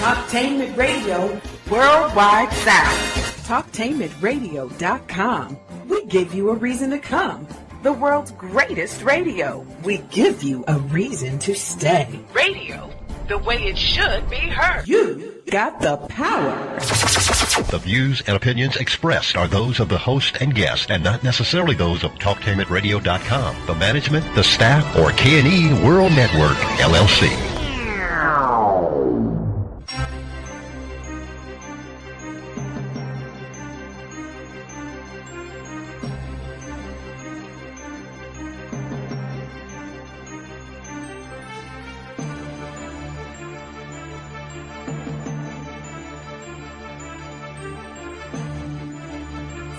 Talktainment Radio Worldwide South. Talktainmentradio.com. We give you a reason to come. The world's greatest radio. We give you a reason to stay. Radio, the way it should be heard. You got the power. The views and opinions expressed are those of the host and guest and not necessarily those of TalktainmentRadio.com, the management, the staff, or K&E World Network, LLC.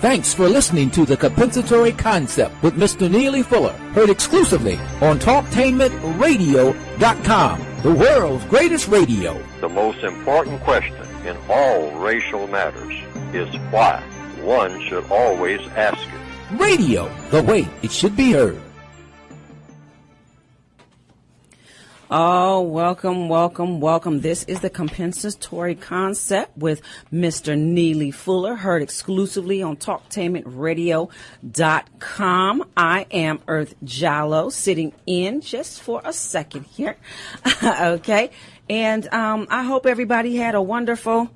Thanks for listening to The Compensatory Concept with Mr. Neely Fuller, heard exclusively on TalktainmentRadio.com, the world's greatest radio. The most important question in all racial matters is why. One should always ask it. Radio, the way it should be heard. Oh, welcome, welcome, welcome. This is the Compensatory Concept with Mr. Neely Fuller, heard exclusively on TalktainmentRadio.com. I am Earth Jallo, sitting in just for a second here. Okay. And I hope everybody had a wonderful,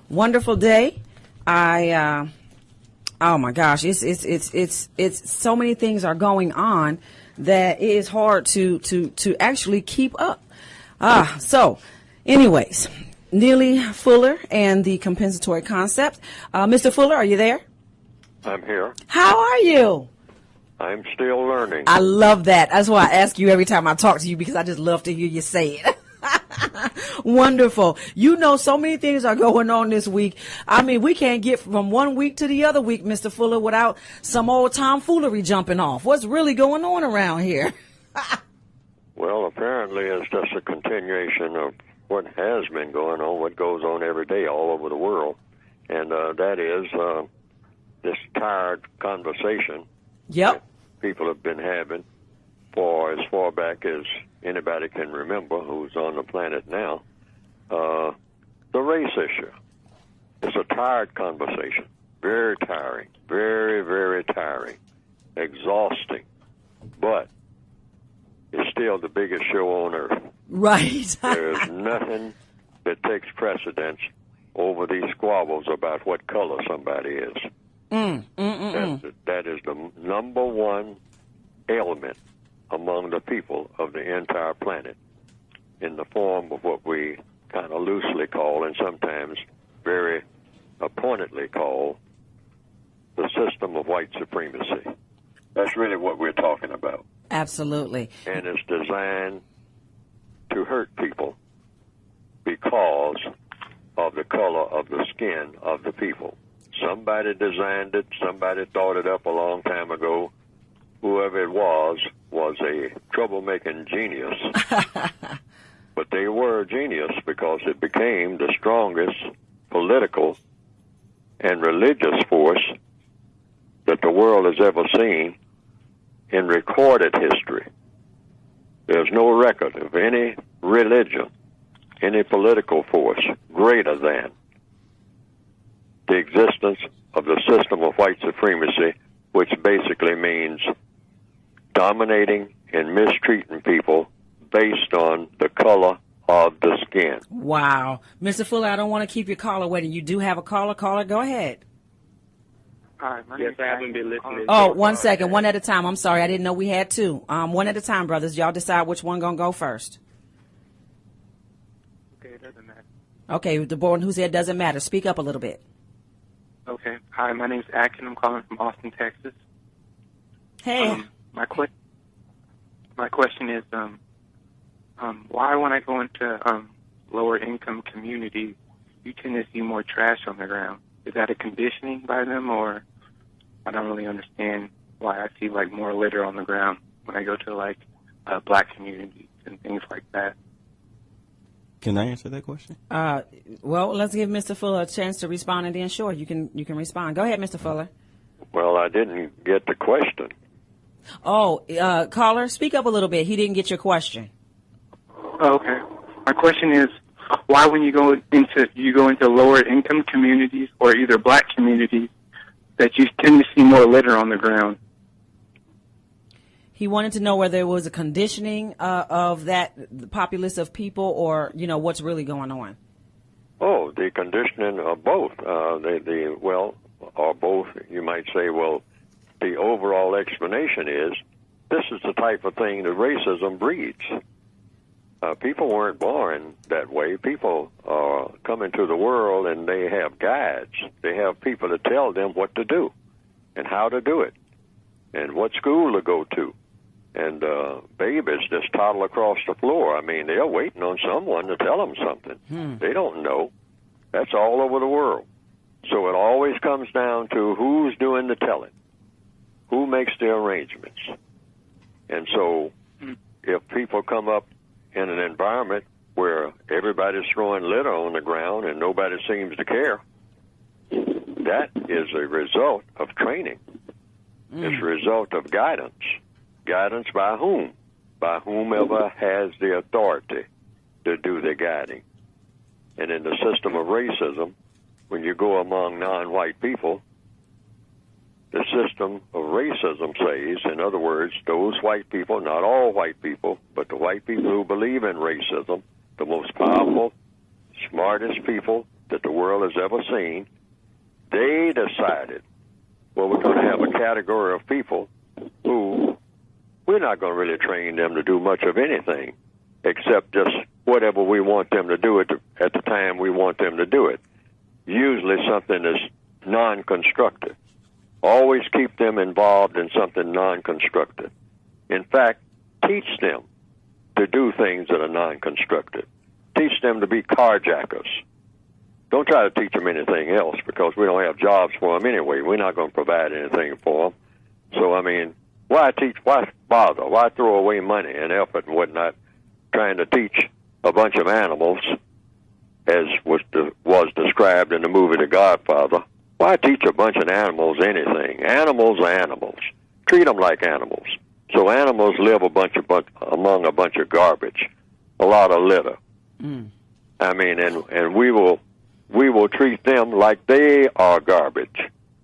wonderful day. Oh my gosh, it's so many things are going on that it is hard to actually keep up. So anyways, Neely Fuller and the Compensatory Concept. Mr. Fuller, are you there? I'm here. How are you? I'm still learning. I love that. That's why I ask you every time I talk to you, because I just love to hear you say it. Wonderful. You know, so many things are going on this week. I mean, we can't get from one week to the other week, Mr. Fuller, without some old tomfoolery jumping off. What's really going on around here? Well, apparently it's just a continuation of what has been going on, what goes on every day all over the world. And that is this tired conversation that people have been having for as far back as anybody can remember who's on the planet now. The race issue. It's a tired conversation. Very tiring. Very, very tiring. Exhausting. But it's still the biggest show on earth. Right. There's nothing that takes precedence over these squabbles about what color somebody is. That is the number one ailment among the people of the entire planet, in the form of what we kind of loosely call, and sometimes very pointedly call, the system of white supremacy. That's really what we're talking about. Absolutely. And it's designed to hurt people because of the color of the skin of the people. Somebody designed it, somebody thought it up a long time ago. Whoever it was a troublemaking genius. But they were a genius because it became the strongest political and religious force that the world has ever seen in recorded history. There's no record of any religion, any political force greater than the existence of the system of white supremacy, which basically means dominating and mistreating people based on the color of the skin. Wow. Mr. Fuller, I don't want to keep your caller waiting. You do have a caller. Caller, go ahead. Hi, yes, I haven't been listening. Oh, 1 second. One at a time. I'm sorry. I didn't know we had two. One at a time, brothers. Y'all decide which one going to go first. Okay, it doesn't matter. Okay, the boy who said doesn't matter. Speak up a little bit. Okay. Hi, my name's Akin. I'm calling from Austin, Texas. Hey. My question is, why when I go into lower income communities, you tend to see more trash on the ground? Is that a conditioning by them, or I don't really understand why I see like more litter on the ground when I go to like black communities and things like that? Can I answer that question? Well, let's give Mr. Fuller a chance to respond, and then sure, you can respond. Go ahead, Mr. Fuller. Well, I didn't get the question. Oh, caller, speak up a little bit. He didn't get your question. Oh, okay. My question is, why when you go into lower income communities or either black communities that you tend to see more litter on the ground. He wanted to know whether there was a conditioning of that populace of people, or what's really going on. Oh, the conditioning of both. Or both. You might say, well, the overall explanation is this is the type of thing that racism breeds. People weren't born that way. People come into the world and they have guides. They have people to tell them what to do and how to do it and what school to go to. And babies just toddle across the floor. I mean, they're waiting on someone to tell them something. They don't know. That's all over the world. So it always comes down to who's doing the telling, who makes the arrangements. And so if people come up in an environment where everybody's throwing litter on the ground and nobody seems to care, that is a result of training. It's a result of guidance. Guidance by whom? By whomever has the authority to do the guiding. And in the system of racism, when you go among non-white people, the system of racism says, in other words, those white people, not all white people, but the white people who believe in racism, the most powerful, smartest people that the world has ever seen, they decided, well, we're going to have a category of people who we're not going to really train them to do much of anything except just whatever we want them to do at the time we want them to do it. Usually something that's non-constructive. Always keep them involved in something non-constructive. In fact, teach them to do things that are non-constructive. Teach them to be carjackers. Don't try to teach them anything else because we don't have jobs for them anyway. We're not going to provide anything for them. So, I mean, why teach? Why bother? Why throw away money and effort and whatnot trying to teach a bunch of animals, as was described in the movie The Godfather? Why teach a bunch of animals anything? Animals are animals. Treat them like animals. So animals live among a bunch of garbage, a lot of litter. I mean, and we will treat them like they are garbage.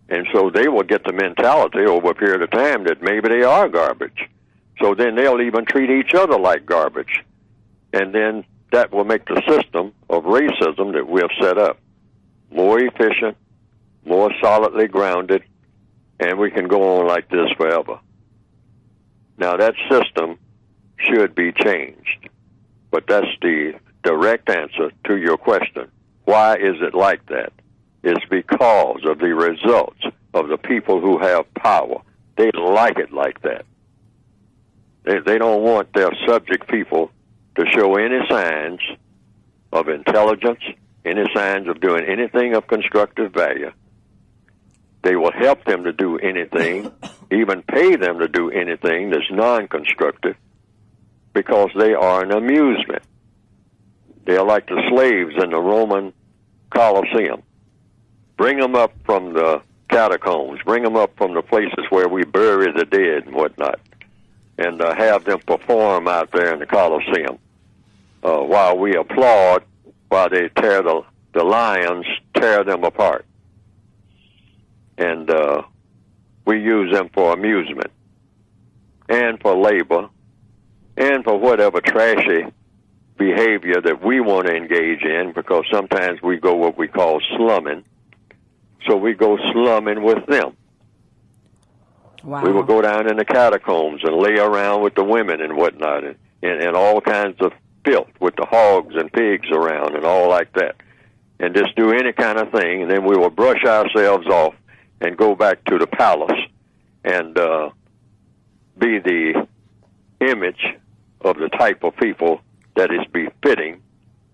And so they will get the mentality over a period of time that maybe they are garbage. So then they'll even treat each other like garbage. And then that will make the system of racism that we have set up more efficient, more solidly grounded, and we can go on like this forever. Now, that system should be changed, but that's the direct answer to your question. Why is it like that? It's because of the results of the people who have power. They like it like that. They don't want their subject people to show any signs of intelligence, any signs of doing anything of constructive value. They will help them to do anything, even pay them to do anything that's non-constructive, because they are an amusement. They are like the slaves in the Roman Colosseum. Bring them up from the catacombs, bring them up from the places where we bury the dead and whatnot, and have them perform out there in the Colosseum while we applaud, while they tear the lions, tear them apart. And we use them for amusement and for labor and for whatever trashy behavior that we want to engage in, because sometimes we go what we call slumming. So we go slumming with them. Wow. We will go down in the catacombs and lay around with the women and whatnot, and all kinds of filth with the hogs and pigs around and all like that, and just do any kind of thing, and then we will brush ourselves off and go back to the palace and be the image of the type of people that is befitting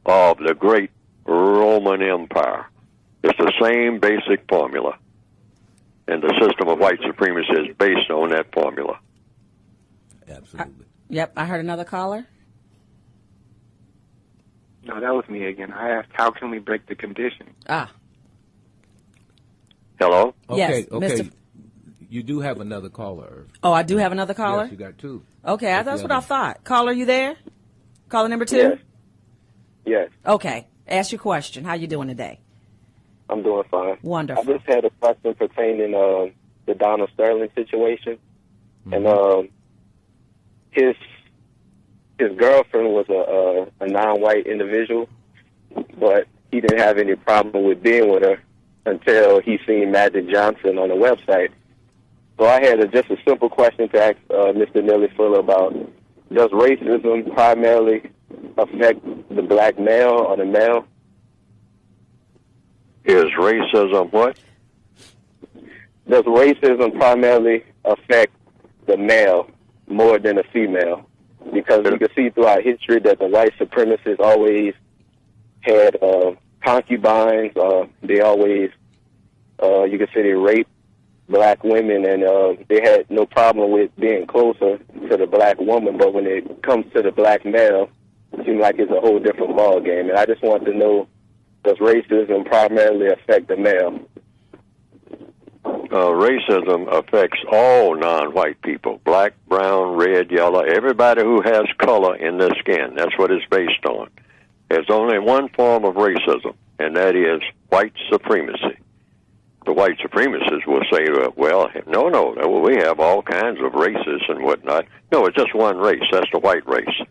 of the great Roman Empire. It's the same basic formula, and the system of white supremacy is based on that formula. Absolutely. Yep, I heard another caller. No, that was me again. I asked, how can we break the conditioning? Hello? Okay, Yes, okay. Mr. You do have another caller. Oh, I do have another caller? Yes, you got two. Okay, that's what I thought. Caller, you there? Caller number 2? Yes. Yes. Okay. Ask your question. How you doing today? I'm doing fine. Wonderful. I just had a question pertaining the Donald Sterling situation. And his girlfriend was a non-white individual, but he didn't have any problem with being with her until he seen Magic Johnson on the website. So I had just a simple question to ask Mr. Neely Fuller about: does racism primarily affect the black male or the male? Is racism what? Does racism primarily affect the male more than the female? Because you can see throughout history that the white supremacists always had concubines. They always, you can say, they raped black women, and they had no problem with being closer to the black woman. But when it comes to the black male, it seems like it's a whole different ball game. And I just want to know, does racism primarily affect the male? Racism affects all non-white people, black, brown, red, yellow, everybody who has color in their skin. That's what it's based on. There's only one form of racism, and that is white supremacy. The white supremacists will say, well, no, we have all kinds of races and whatnot. No, it's just one race. That's the white race.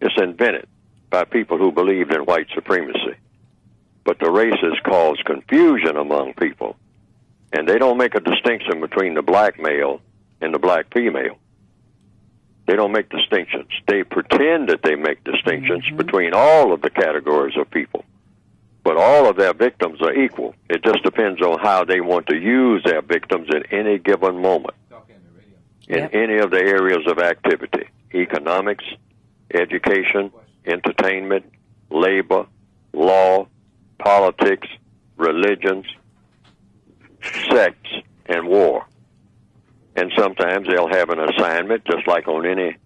It's invented by people who believed in white supremacy. But the races cause confusion among people. And they don't make a distinction between the black male and the black female. They don't make distinctions. They pretend that they make distinctions between all of the categories of people. But all of their victims are equal. It just depends on how they want to use their victims at any given moment in any of the areas of activity: economics, education, entertainment, labor, law, politics, religions, sex, and war. And sometimes they'll have an assignment, just like on any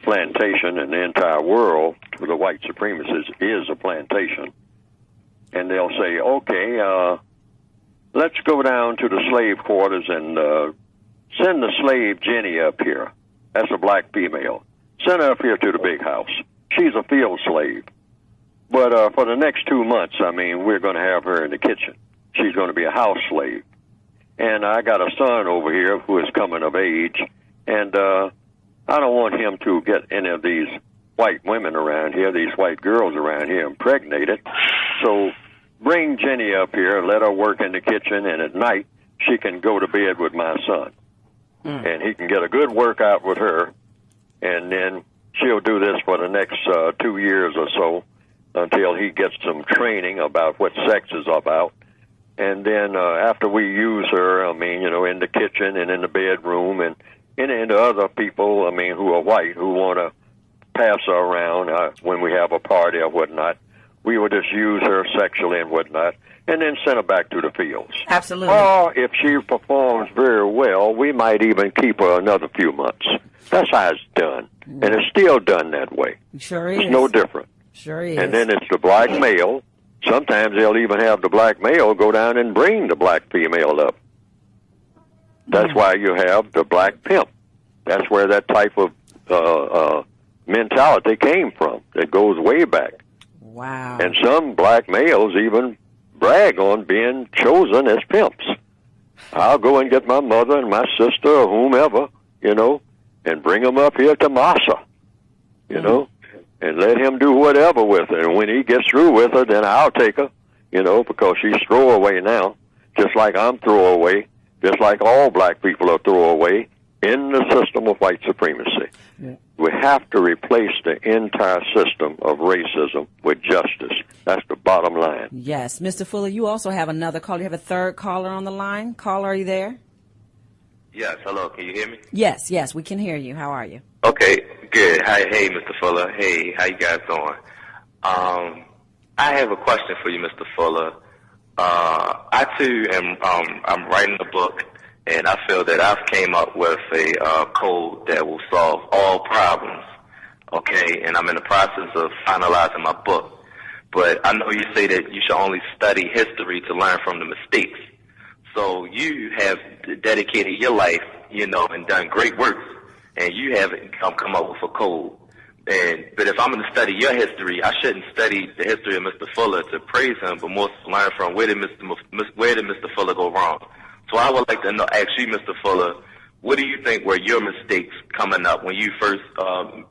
plantation in the entire world. The white supremacists is a plantation. And they'll say, okay, let's go down to the slave quarters and send the slave Jenny up here. That's a black female. Send her up here to the big house. She's a field slave. But for the next 2 months, we're going to have her in the kitchen. She's going to be a house slave. And I got a son over here who is coming of age, and I don't want him to get any of these white women around here, these white girls around here, impregnated. So bring Jenny up here, let her work in the kitchen, and at night she can go to bed with my son. And he can get a good workout with her, and then she'll do this for the next 2 years or so until he gets some training about what sex is about. And then after we use her, in the kitchen and in the bedroom and into other people, who are white, who want to pass her around when we have a party or whatnot, we will just use her sexually and whatnot, and then send her back to the fields. Absolutely. Or if she performs very well, we might even keep her another few months. That's how it's done. And it's still done that way. Sure is. It's no different. Sure is. And then it's the black male. Sometimes they'll even have the black male go down and bring the black female up. That's why you have the black pimp. That's where that type of mentality came from. It goes way back. Wow. And some black males even brag on being chosen as pimps. I'll go and get my mother and my sister or whomever, and bring them up here to Massa, and let him do whatever with her. And when he gets through with her, then I'll take her, because she's throwaway now, just like I'm throwaway, just like all black people are throwaway in the system of white supremacy. Yeah. We have to replace the entire system of racism with justice. That's the bottom line. Yes. Mr. Fuller, you also have another caller. You have a third caller on the line. Caller, are you there? Yes. Hello. Can you hear me? Yes. We can hear you. How are you? Okay. Good. Hi. Hey, Mr. Fuller. Hey, how you guys doing? I have a question for you, Mr. Fuller. I, too, I'm writing a book, and I feel that I've came up with a code that will solve all problems, okay? And I'm in the process of finalizing my book. But I know you say that you should only study history to learn from the mistakes. So you have dedicated your life, and done great work, and you haven't come up with a code. But if I'm going to study your history, I shouldn't study the history of Mr. Fuller to praise him, but more to learn from where did Mr. Fuller go wrong. So I would like to ask you, Mr. Fuller, what do you think were your mistakes coming up when you first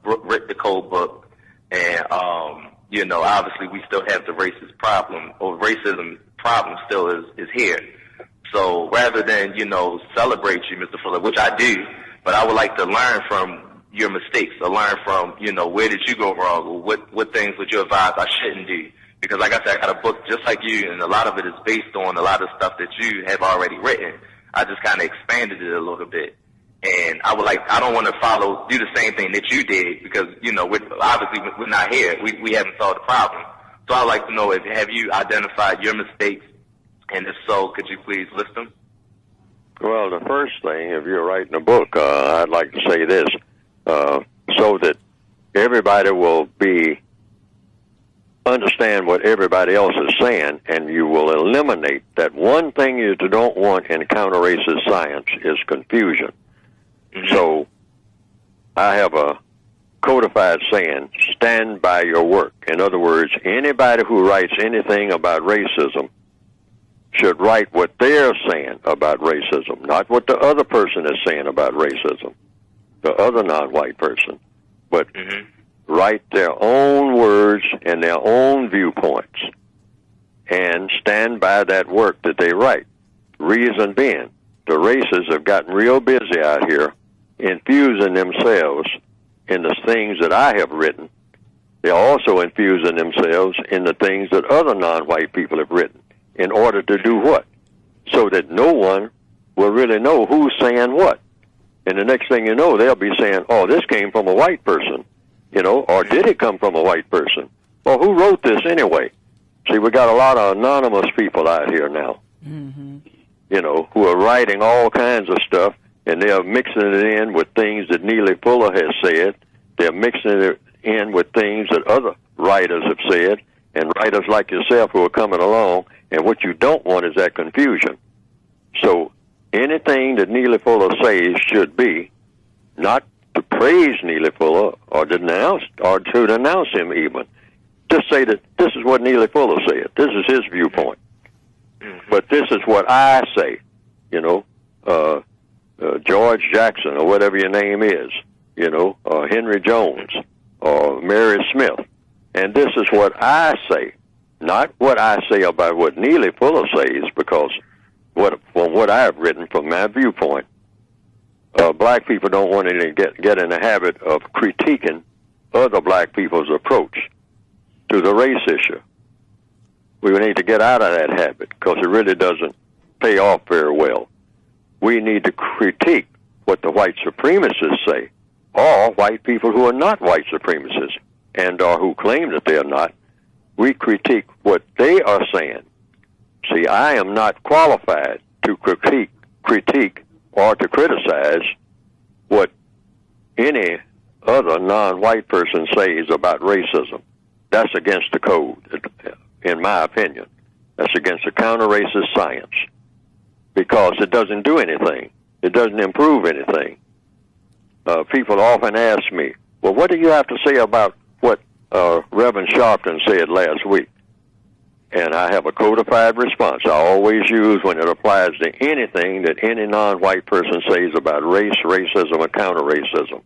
wrote the code book? And obviously we still have the racist problem, or racism problem still is here. So rather than celebrate you, Mr. Fuller, which I do, but I would like to learn from your mistakes, or learn from, where did you go wrong, or what things would you advise I shouldn't do? Because like I said, I got a book just like you, and a lot of it is based on a lot of stuff that you have already written. I just kind of expanded it a little bit. And I don't want to do the same thing that you did, because, we're not here. We haven't solved the problem. So I'd like to know, have you identified your mistakes? And if so, could you please list them? Well, the first thing, if you're writing a book, I'd like to say this, so that everybody will understand what everybody else is saying, and you will eliminate that one thing you don't want in counter-racist science is confusion. Mm-hmm. So I have a codified saying, stand by your work. In other words, anybody who writes anything about racism should write what they're saying about racism, not what the other person is saying about racism, the other non-white person, but write their own words and their own viewpoints and stand by that work that they write. Reason being, the racists have gotten real busy out here infusing themselves in the things that I have written. They're also infusing themselves in the things that other non-white people have written. In order to do what? So that no one will really know who's saying what. And the next thing you know, they'll be saying, oh, this came from a white person, or did it come from a white person? Well, who wrote this anyway? See, we got a lot of anonymous people out here now, who are writing all kinds of stuff, and they're mixing it in with things that Neely Fuller has said. They're mixing it in with things that other writers have said, and writers like yourself who are coming along. And what you don't want is that confusion. So anything that Neely Fuller says should be not to praise Neely Fuller or to denounce him even. Just say that this is what Neely Fuller said. This is his viewpoint. But this is what I say. George Jackson or whatever your name is, or Henry Jones or Mary Smith. And this is what I say. Not what I say about what Neely Fuller says, because from what I've written from my viewpoint, black people don't want to get in the habit of critiquing other black people's approach to the race issue. We need to get out of that habit, because it really doesn't pay off very well. We need to critique what the white supremacists say, or white people who are not white supremacists and or who claim that they are not. We critique what they are saying. See, I am not qualified to critique or to criticize what any other non-white person says about racism. That's against the code, in my opinion. That's against the counter-racist science, because it doesn't do anything. It doesn't improve anything. People often ask me, well, what do you have to say about what Reverend Sharpton said last week? And I have a codified response I always use when it applies to anything that any non-white person says about race, racism, or counter-racism,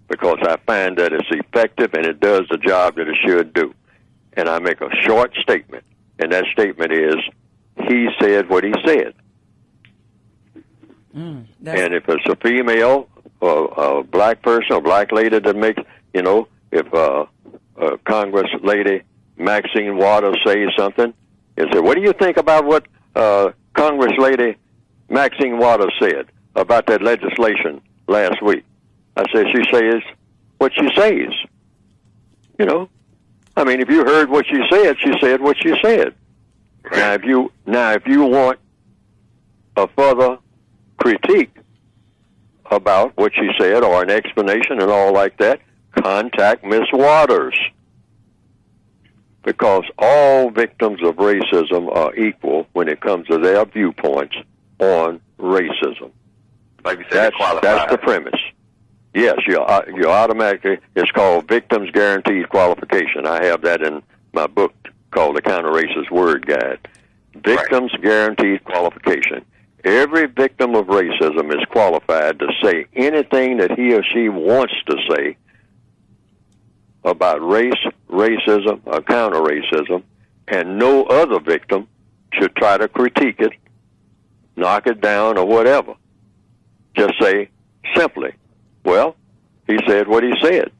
because I find that it's effective and it does the job that it should do. And I make a short statement, and that statement is, he said what he said. And if it's a female or a black person or black lady that makes, if Congress lady Maxine Waters says something, and say, what do you think about what Congress lady Maxine Waters said about that legislation last week? I said, she says what she says. I mean, if you heard what she said what she said. Now, if you want a further critique about what she said or an explanation and all like that, contact Miss Waters, because all victims of racism are equal when it comes to their viewpoints on racism. Like you said, that's the premise. Yes, you automatically, it's called Victims Guaranteed Qualification. I have that in my book called The Counter-Racist Word Guide. Victims Guaranteed Qualification. Every victim of racism is qualified to say anything that he or she wants to say about race, racism, or counter-racism, and no other victim should try to critique it, knock it down, or whatever. Just say simply, well, he said what he said.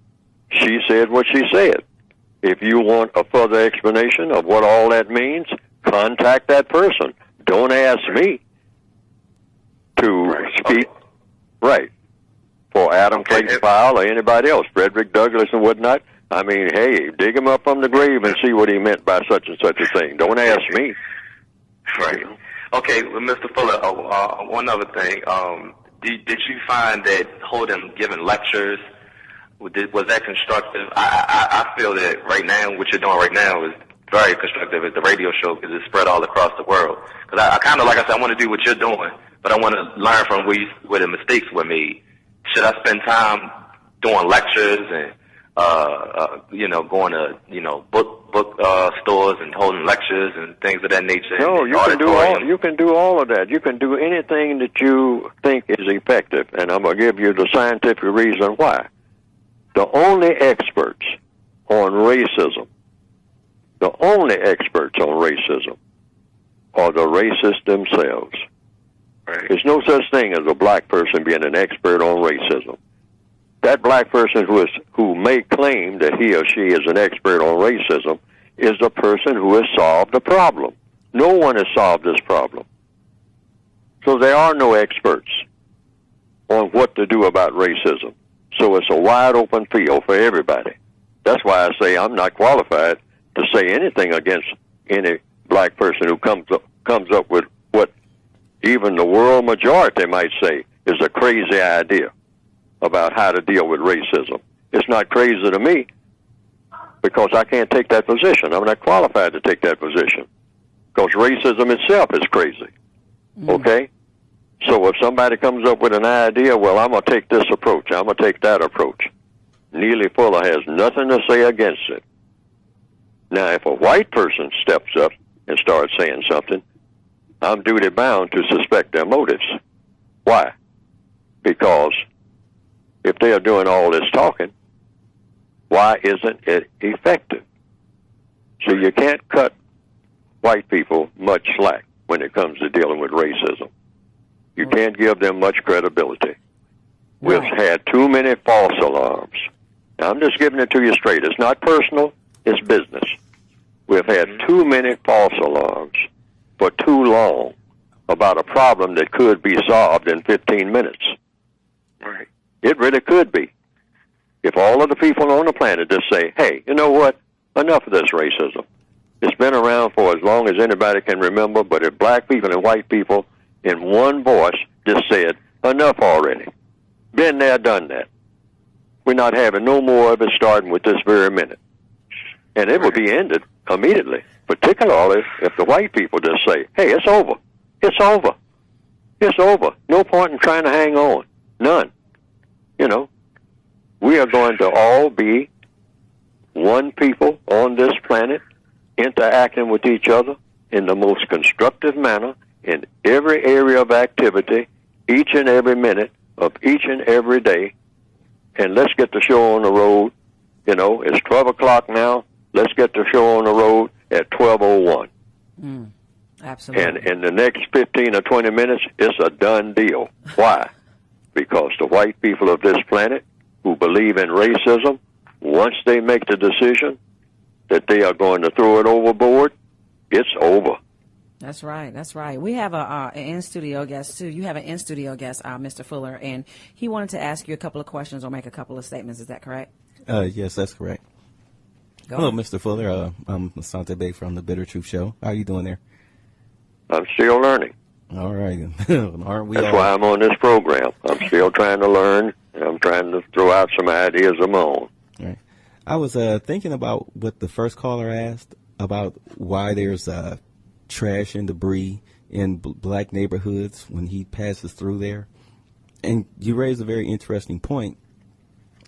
She said what she said. If you want a further explanation of what all that means, contact that person. Don't ask me to speak for Adam Clayton Powell or anybody else, Frederick Douglass and whatnot. I mean, hey, dig him up from the grave and see what he meant by such and such a thing. Don't ask me. Right. Okay, well, Mr. Fuller, one other thing. Did you find that giving lectures, was that constructive? I feel that right now, what you're doing right now is very constructive at the radio show because it's spread all across the world. Because I kind of, like I said, I want to do what you're doing, but I want to learn from where the mistakes were made. Should I spend time doing lectures and, going to, book stores and holding lectures and things of that nature? No, you can do all of that. You can do anything that you think is effective, and I'm going to give you the scientific reason why. The only experts on racism are the racists themselves. Right. There's no such thing as a black person being an expert on racism. That black person who may claim that he or she is an expert on racism is a person who has solved the problem. No one has solved this problem. So there are no experts on what to do about racism. So it's a wide open field for everybody. That's why I say I'm not qualified to say anything against any black person who comes up with what even the world majority might say is a crazy idea about how to deal with racism. It's not crazy to me because I can't take that position. I'm not qualified to take that position because racism itself is crazy. Okay? So if somebody comes up with an idea, well, I'm going to take this approach, I'm going to take that approach. Neely Fuller has nothing to say against it. Now, if a white person steps up and starts saying something, I'm duty bound to suspect their motives. Why? Because if they are doing all this talking, why isn't it effective? So you can't cut white people much slack when it comes to dealing with racism. You can't give them much credibility. We've had too many false alarms. Now, I'm just giving it to you straight. It's not personal, it's business. We've had too many false alarms for too long about a problem that could be solved in 15 minutes. Right. It really could be. If all of the people on the planet just say, hey, you know what? Enough of this racism. It's been around for as long as anybody can remember, but if black people and white people in one voice just said, enough already. Been there, done that. We're not having no more of it starting with this very minute. And it will be ended immediately, particularly if the white people just say, hey, it's over. It's over. It's over. No point in trying to hang on. None. You know, we are going to all be one people on this planet interacting with each other in the most constructive manner in every area of activity, each and every minute of each and every day. And let's get the show on the road. You know, it's 12 o'clock now. Let's get the show on the road at 12:01. Absolutely. And in the next 15 or 20 minutes, it's a done deal. Why? Because the white people of this planet who believe in racism, once they make the decision that they are going to throw it overboard, it's over. That's right. That's right. We have an in-studio guest, too. You have an in-studio guest, Mr. Fuller, and he wanted to ask you a couple of questions or make a couple of statements. Is that correct? Yes, that's correct. Hello, Mr. Fuller. I'm Asante Bay from the Bitter Truth Show. How are you doing there? I'm still learning. All right. Aren't we? That's why I'm on this program. I'm still trying to learn, and I'm trying to throw out some ideas of my own. All right. I was thinking about what the first caller asked about why there's trash and debris in black neighborhoods when he passes through there. And you raised a very interesting point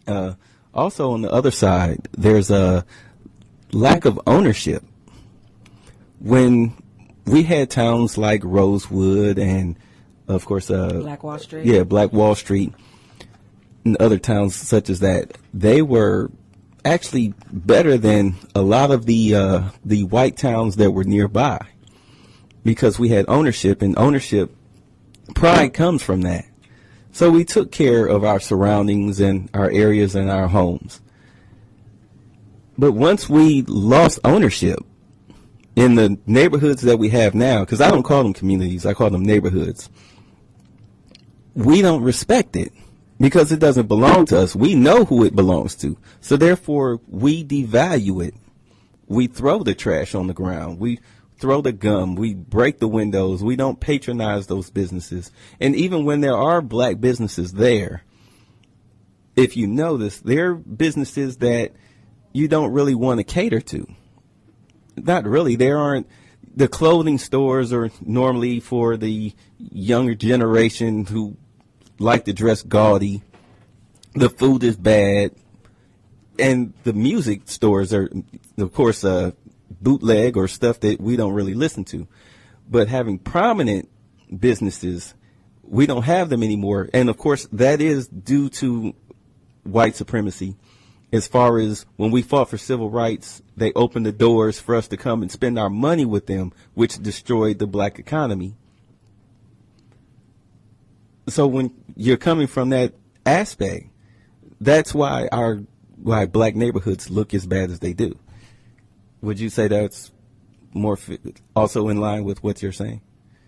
Also, on the other side, there's a lack of ownership. When we had towns like Rosewood and, of course, Black Wall Street. Yeah, Black Wall Street and other towns such as that, they were actually better than a lot of the white towns that were nearby because we had ownership, and ownership pride comes from that. So we took care of our surroundings and our areas and our homes. But once we lost ownership in the neighborhoods that we have now, because I don't call them communities, I call them neighborhoods, we don't respect it because it doesn't belong to us. We know who it belongs to. So therefore, we devalue it. We throw the trash on the ground. We throw the gum. We break the windows. We don't patronize those businesses. And even when there are black businesses there, if you notice, they're businesses that you don't really want to cater to. Not really. There aren't. The clothing stores are normally for the younger generation who like to dress gaudy. The food is bad. And the music stores are, of course, bootleg or stuff that we don't really listen to. But having prominent businesses, we don't have them anymore. And, of course, that is due to white supremacy. As far as when we fought for civil rights, they opened the doors for us to come and spend our money with them, which destroyed the black economy. So when you're coming from that aspect, that's why why black neighborhoods look as bad as they do. Would you say that's more also in line with what you're saying?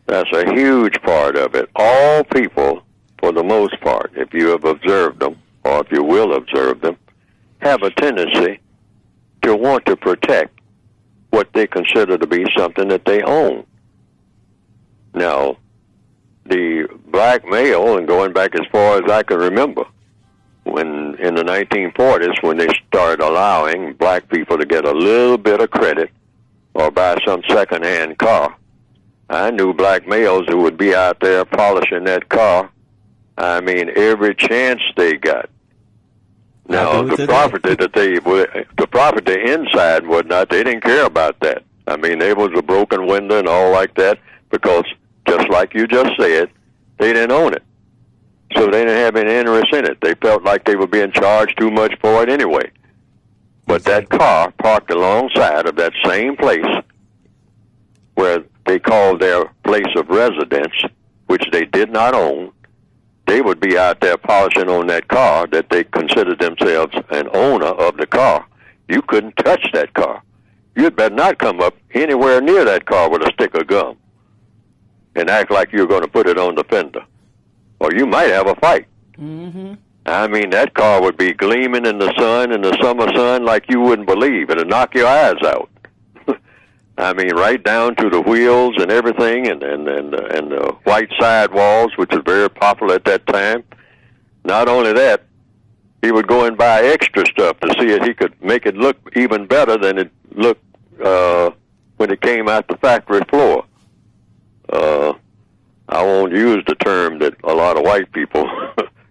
That's a huge part of it. All people, for the most part, if you have observed them, or if you will observe them, have a tendency to want to protect what they consider to be something that they own. Now, the black male, and going back as far as I can remember, when in the 1940s, when they started allowing black people to get a little bit of credit or buy some second-hand car, I knew black males who would be out there polishing that car, I mean, every chance they got. Now, the property inside and whatnot, they didn't care about that. I mean, there was a broken window and all like that because, just like you just said, they didn't own it. So they didn't have any interest in it. They felt like they were being charged too much for it anyway. But that car parked alongside of that same place where they called their place of residence, which they did not own, they would be out there polishing on that car that they considered themselves an owner of the car. You couldn't touch that car. You'd better not come up anywhere near that car with a stick of gum and act like you're going to put it on the fender, or you might have a fight. Mm-hmm. I mean, that car would be gleaming in the sun, in the summer sun, like you wouldn't believe. It'd knock your eyes out. I mean, right down to the wheels and everything, and the white sidewalls, which was very popular at that time. Not only that, he would go and buy extra stuff to see if he could make it look even better than it looked when it came out the factory floor. I won't use the term that a lot of white people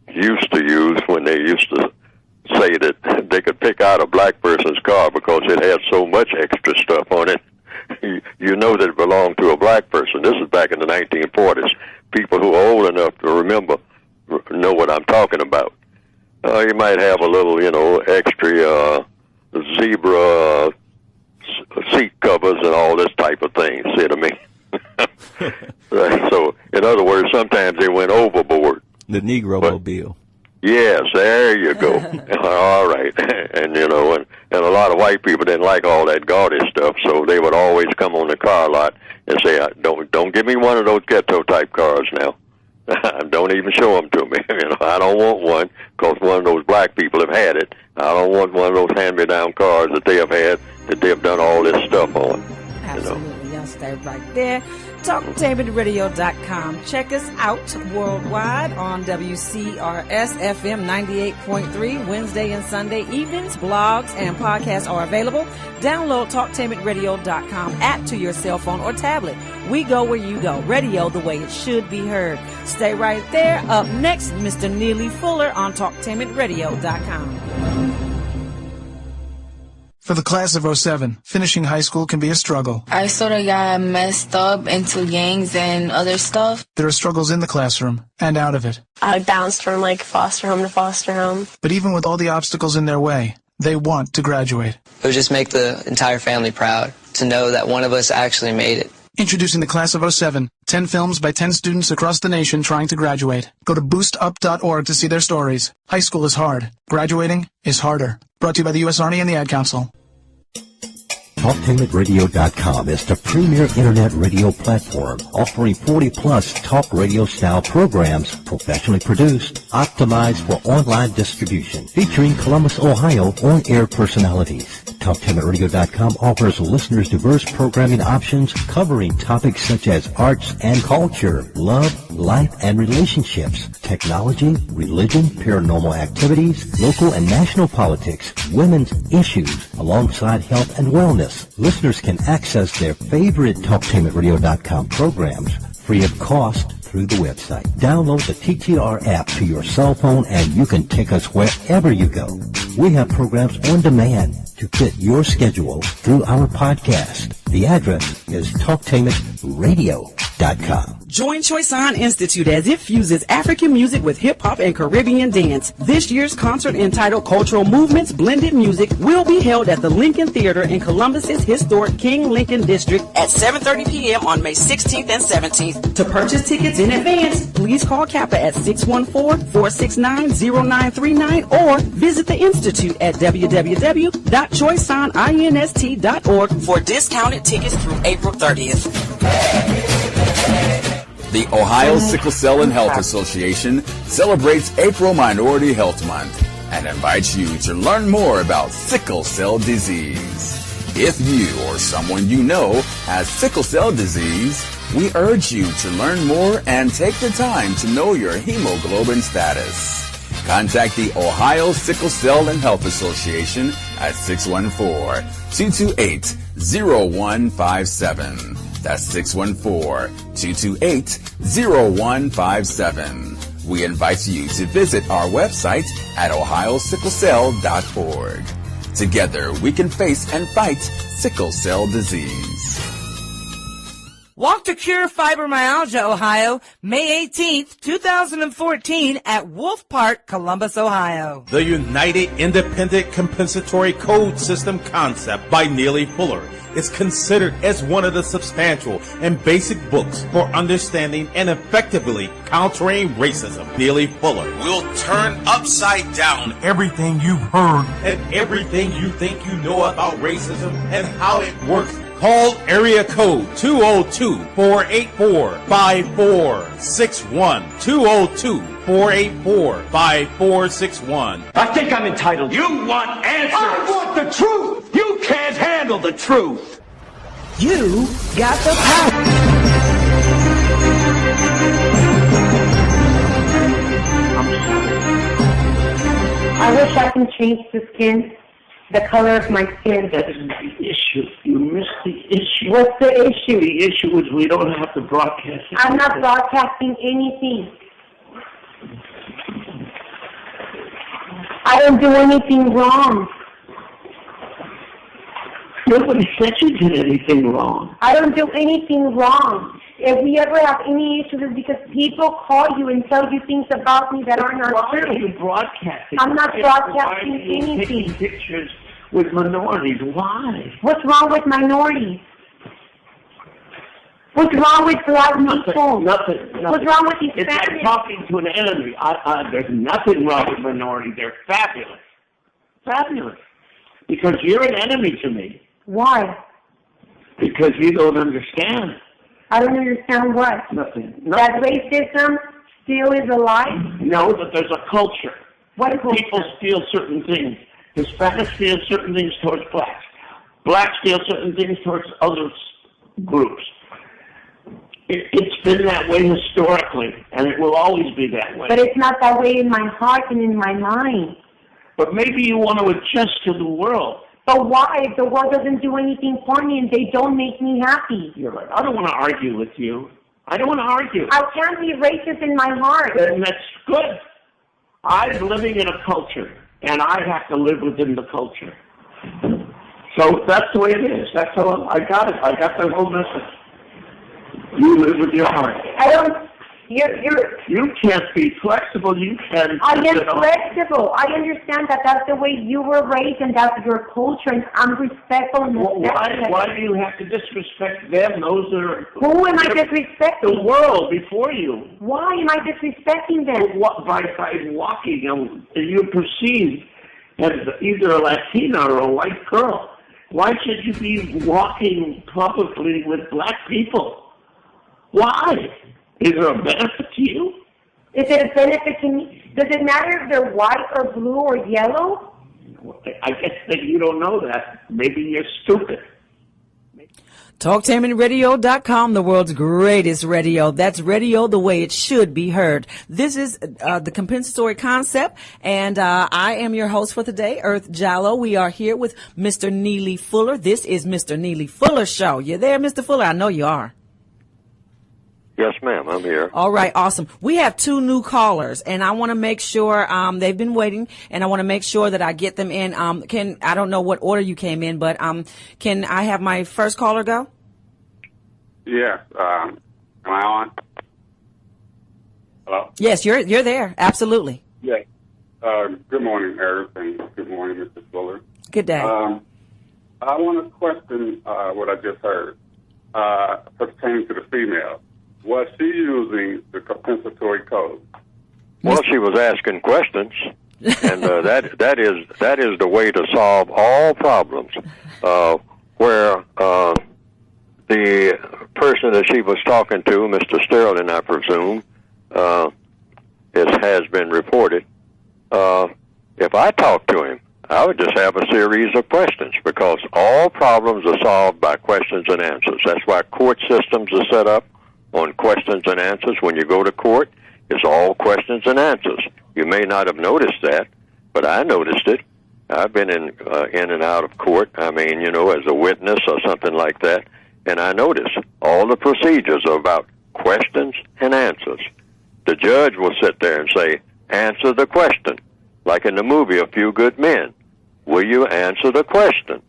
used to use when they used to say that they could pick out a black person's car because it had so much extra stuff on it. You know that it belonged to a black person. This is back in the 1940s. People who are old enough to remember know what I'm talking about. You might have a little, extra zebra seat covers and all this type of thing, see what I mean? Right. So, in other words, sometimes they went overboard. The Negro Mobile. Yes, there you go. All right. And, and a lot of white people didn't like all that gaudy stuff, so they would always come on the car lot and say, don't give me one of those ghetto-type cars now. Don't even show them to me. I don't want one because one of those black people have had it. I don't want one of those hand-me-down cars that they have had, that they have done all this stuff on. Absolutely. Y'all stay right there. TalkTainmentRadio.com. Check us out worldwide on WCRS FM 98.3 Wednesday and Sunday evenings. Blogs and podcasts are available. Download TalkTainmentRadio.com app to your cell phone or tablet. We go where you go. Radio the way it should be heard. Stay right there. Up next, Mr. Neely Fuller on TalkTainmentRadio.com. For the class of 07, finishing high school can be a struggle. I sort of got messed up into gangs and other stuff. There are struggles in the classroom and out of it. I bounced from foster home to foster home. But even with all the obstacles in their way, they want to graduate. It would just make the entire family proud to know that one of us actually made it. Introducing the class of 07, 10 films by 10 students across the nation trying to graduate. Go to boostup.org to see their stories. High school is hard. Graduating is harder. Brought to you by the U.S. Army and the Ad Council. TalkTainmentRadio.com is the premier internet radio platform offering 40-plus talk radio-style programs professionally produced, optimized for online distribution, featuring Columbus, Ohio on-air personalities. TalkTainmentRadio.com offers listeners diverse programming options covering topics such as arts and culture, love, life and relationships, technology, religion, paranormal activities, local and national politics, women's issues, alongside health and wellness. Listeners can access their favorite TalkTainmentRadio.com programs free of cost through the website. Download the TTR app to your cell phone and you can take us wherever you go. We have programs on demand to fit your schedule through our podcast. The address is TalkTainmentRadio.com. Join Choisan Institute as it fuses African music with hip-hop and Caribbean dance. This year's concert entitled Cultural Movements Blended Music will be held at the Lincoln Theater in Columbus's historic King Lincoln District at 7:30 p.m. on May 16th and 17th. To purchase tickets in advance, please call Kappa at 614-469-0939 or visit the Institute at www.choisaninst.org for discounted tickets through April 30th. The Ohio Sickle Cell and Health Association celebrates April Minority Health Month and invites you to learn more about sickle cell disease. If you or someone you know has sickle cell disease, we urge you to learn more and take the time to know your hemoglobin status. Contact the Ohio Sickle Cell and Health Association at 614-228-0157. That's 614-228-0157. We invite you to visit our website at ohiosicklecell.org. Together, we can face and fight sickle cell disease. Walk to Cure Fibromyalgia, Ohio, May 18th, 2014 at Wolf Park, Columbus, Ohio. The United Independent Compensatory Code System concept by Neely Fuller is considered as one of the substantial and basic books for understanding and effectively countering racism. Neely Fuller will turn upside down everything you've heard and everything you think you know about racism and how it works. Call area code 202-484-5461. 202-484-5461. I think I'm entitled. You want answers. I want the truth. You can't handle the truth. You got the power. I wish I can change the skin, the color of my skin. That isn't the issue. You missed the issue. What's the issue? The issue is we don't have to broadcast it. I'm not broadcasting anything. I don't do anything wrong. Nobody said you did anything wrong. I don't do anything wrong. If we ever have any issues, it's because people call you and tell you things about me that are not true. Why are you broadcasting? I'm not broadcasting Why are you anything. taking pictures with minorities? Why? What's wrong with minorities? What's wrong with black people? Nothing. What's wrong with these It's like families? talking to an enemy. There's nothing wrong with minorities. They're fabulous. Fabulous. Because you're an enemy to me. Why? Because you don't understand. I don't understand what? Nothing. That racism still is alive? No, that there's a culture. What culture? People steal certain things. Hispanics steal certain things towards blacks. Blacks steal certain things towards other groups. It's been that way historically, and it will always be that way. But it's not that way in my heart and in my mind. But maybe you want to adjust to the world. But why? If the world doesn't do anything for me and they don't make me happy. You're right. I don't want to argue with you. I don't want to argue. I can't be racist in my heart. And that's good. I'm living in a culture, and I have to live within the culture. So that's the way it is. That's how I got it. I got the whole message. You live with your heart. I don't. You can't be flexible. You can. I am flexible. I understand that that's the way you were raised and that's your culture, and I'm respectful. And why do you have to disrespect them? Those are. Who am I disrespecting? The world before you. Why am I disrespecting them? By walking, you're perceived as either a Latina or a white girl. Why should you be walking publicly with black people? Why? Is there a benefit to you? Is it a benefit to me? Does it matter if they're white or blue or yellow? I guess that you don't know that. Maybe you're stupid. TalkTainmentRadio.com, the world's greatest radio. That's radio the way it should be heard. This is the compensatory concept, and I am your host for today, Earth Jallow. We are here with Mr. Neely Fuller. This is Mr. Neely Fuller Show. You there, Mr. Fuller? I know you are. Yes, ma'am, I'm here. All right, awesome. We have 2 new callers, and I want to make sure they've been waiting, and I want to make sure that I get them in. I don't know what order you came in, but can I have my first caller go? Yes. Am I on? Hello? Yes, you're there. Absolutely. Yes. Good morning, Earth, and good morning, Mr. Fuller. Good day. I want to question what I just heard pertaining to the female. Was she using the compensatory code? Well, she was asking questions, and that is the way to solve all problems. Where the person that she was talking to, Mr. Sterling, I presume, has been reported. If I talked to him, I would just have a series of questions, because all problems are solved by questions and answers. That's why court systems are set up on questions and answers. When you go to court, it's all questions and answers. You may not have noticed that, but I noticed it. I've been in and out of court, as a witness or something like that, and I noticed all the procedures are about questions and answers. The judge will sit there and say, answer the question. Like in the movie A Few Good Men. Will you answer the question?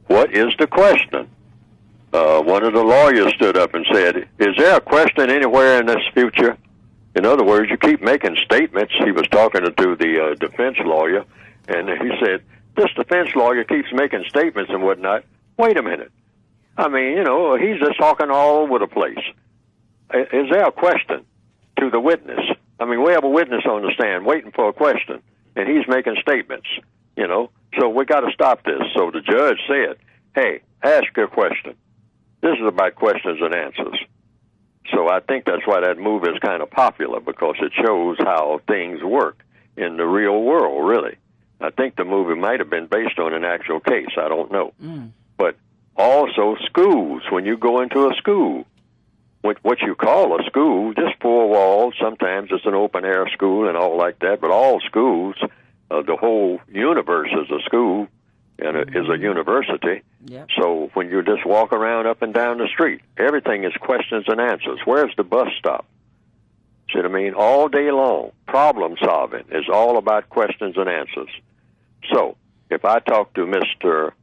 What is the question? One of the lawyers stood up and said, is there a question anywhere in this future? In other words, you keep making statements. He was talking to the defense lawyer, and he said, this defense lawyer keeps making statements and whatnot. Wait a minute. He's just talking all over the place. Is there a question to the witness? We have a witness on the stand waiting for a question, and he's making statements, So we got to stop this. So the judge said, hey, ask your question. This is about questions and answers. So I think that's why that movie is kind of popular, because it shows how things work in the real world, really. I think the movie might have been based on an actual case. I don't know. But also schools, when you go into a school, what you call a school, just 4 walls. Sometimes it's an open-air school and all like that, but all schools, the whole universe is a school and it is a university. Yep. So when you just walk around up and down the street, everything is questions and answers. Where's the bus stop? See what I mean? All day long, problem solving is all about questions and answers. So if I talk to Mr.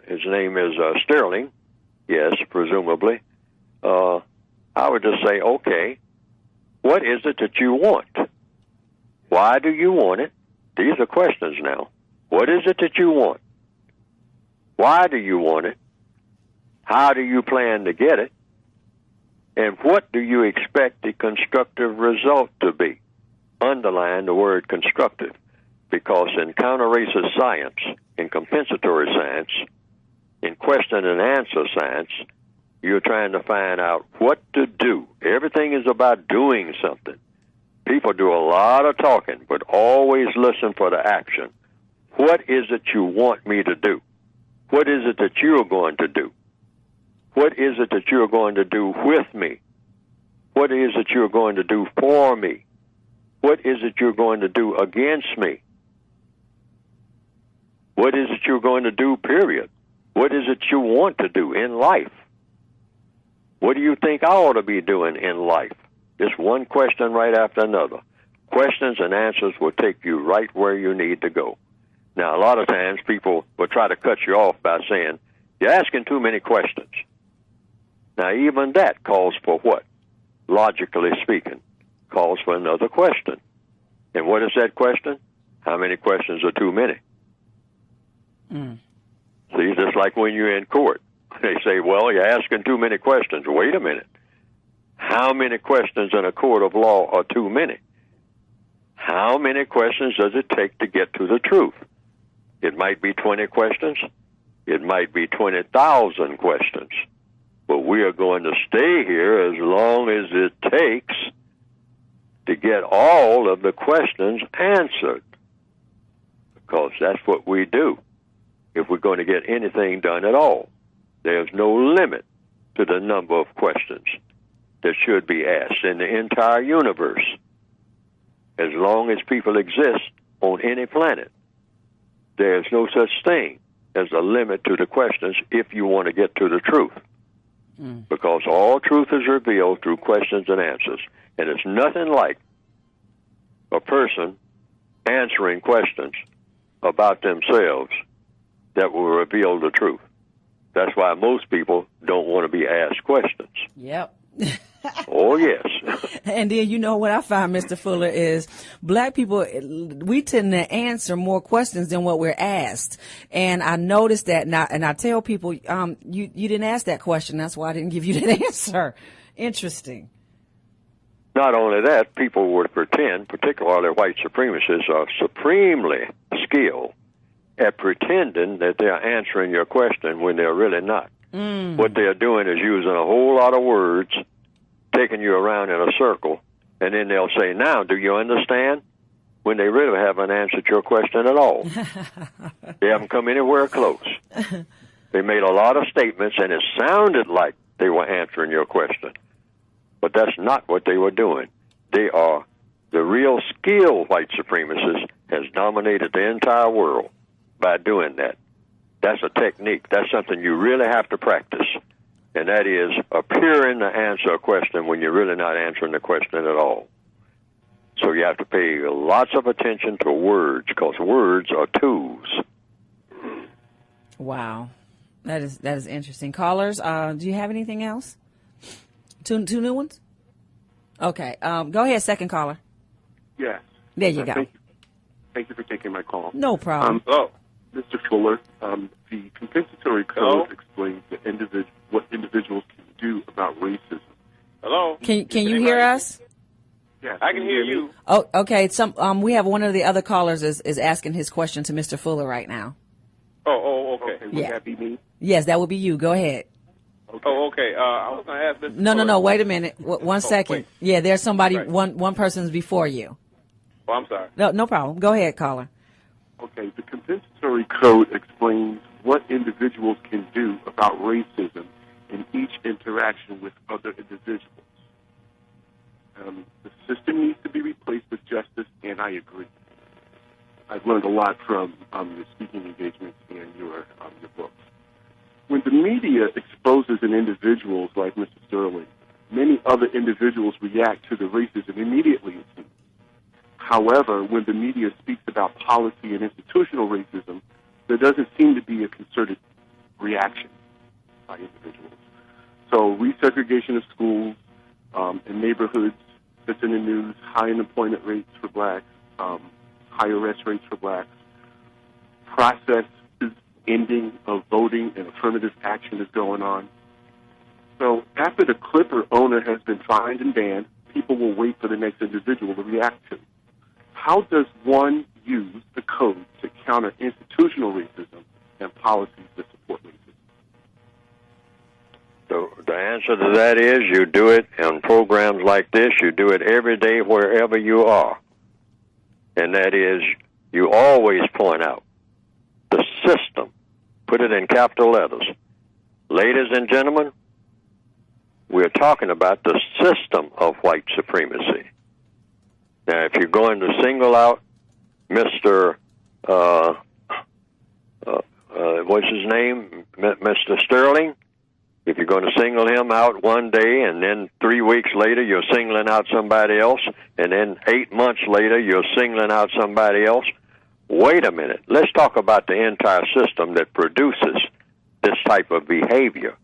His name is Sterling, yes, presumably, I would just say, okay, what is it that you want? Why do you want it? These are questions now. What is it that you want? Why do you want it? How do you plan to get it? And what do you expect the constructive result to be? Underline the word constructive, because in counter-racist science, in compensatory science, in question and answer science, you're trying to find out what to do. Everything is about doing something. People do a lot of talking, but always listen for the action. What is it you want me to do? What is it that you're going to do? What is it that you're going to do with me? What is it you're going to do for me? What is it you're going to do against me? What is it you're going to do, period? What is it you want to do in life? What do you think I ought to be doing in life? Just one question right after another. Questions and answers will take you right where you need to go. Now, a lot of times people will try to cut you off by saying, you're asking too many questions. Now, even that calls for what? Logically speaking, calls for another question. And what is that question? How many questions are too many? See, just like when you're in court. They say, well, you're asking too many questions. Wait a minute. How many questions in a court of law are too many? How many questions does it take to get to the truth? It might be 20 questions. It might be 20,000 questions. But we are going to stay here as long as it takes to get all of the questions answered. Because that's what we do if we're going to get anything done at all. There's no limit to the number of questions that should be asked in the entire universe. As long as people exist on any planet, there's no such thing as a limit to the questions if you want to get to the truth. Because all truth is revealed through questions and answers. And it's nothing like a person answering questions about themselves that will reveal the truth. That's why most people don't want to be asked questions. Yep. Oh, yes. And then you know what I find, Mr. Fuller, is black people, we tend to answer more questions than what we're asked. And I noticed that now, and I tell people, you didn't ask that question. That's why I didn't give you that answer. Interesting. Not only that, people would pretend, particularly white supremacists, are supremely skilled at pretending that they're answering your question when they're really not. What they're doing is using a whole lot of words, taking you around in a circle, and then they'll say, now, do you understand? When they really haven't answered your question at all. They haven't come anywhere close. They made a lot of statements, and it sounded like they were answering your question. But that's not what they were doing. They are, the real skilled white supremacists has dominated the entire world by doing that. That's a technique. That's something you really have to practice. And that is appearing to answer a question when you're really not answering the question at all. So you have to pay lots of attention to words, because words are tools. Wow. That is interesting. Callers, do you have anything else? Two new ones? Okay. Go ahead, second caller. Yes. There you go. Thank you for taking my call. No problem. Mr. Fuller, the Compensatory Code explains what individuals can do about racism. Hello? Can you hear us? Yes. I can hear you. Oh, okay. We have one of the other callers is asking his question to Mr. Fuller right now. Oh, okay. Would that be me? Yes, that would be you. Go ahead. Okay. Oh, okay. I was going to ask this. No. Wait a minute. One second. Wait. Yeah, there's somebody. Right. One person's before you. Oh, I'm sorry. No problem. Go ahead, caller. Okay. The Compensatory Code explains what individuals can do about racism in each interaction with other individuals. The system needs to be replaced with justice, and I agree. I've learned a lot from your speaking engagements and your books. When the media exposes an individual like Mr. Sterling, many other individuals react to the racism immediately, it seems. However, when the media speaks about policy and institutional racism, there doesn't seem to be a concerted reaction by individuals. So resegregation of schools and neighborhoods that's in the news, high unemployment rates for blacks, high arrest rates for blacks, processes ending of voting and affirmative action is going on. So after the Clipper owner has been fined and banned, people will wait for the next individual to react to. How does one use the code to counter institutional racism and policies that support racism? So the answer to that is you do it in programs like this. You do it every day wherever you are. And that is you always point out the system. Put it in capital letters. Ladies and gentlemen, We're talking about the system of white supremacy. Now, if you're going to single out Mr. What's his name? Mr. Sterling, if you're going to single him out one day and then 3 weeks later you're singling out somebody else, and then 8 months later you're singling out somebody else, wait a minute. Let's talk about the entire system that produces this type of behavior,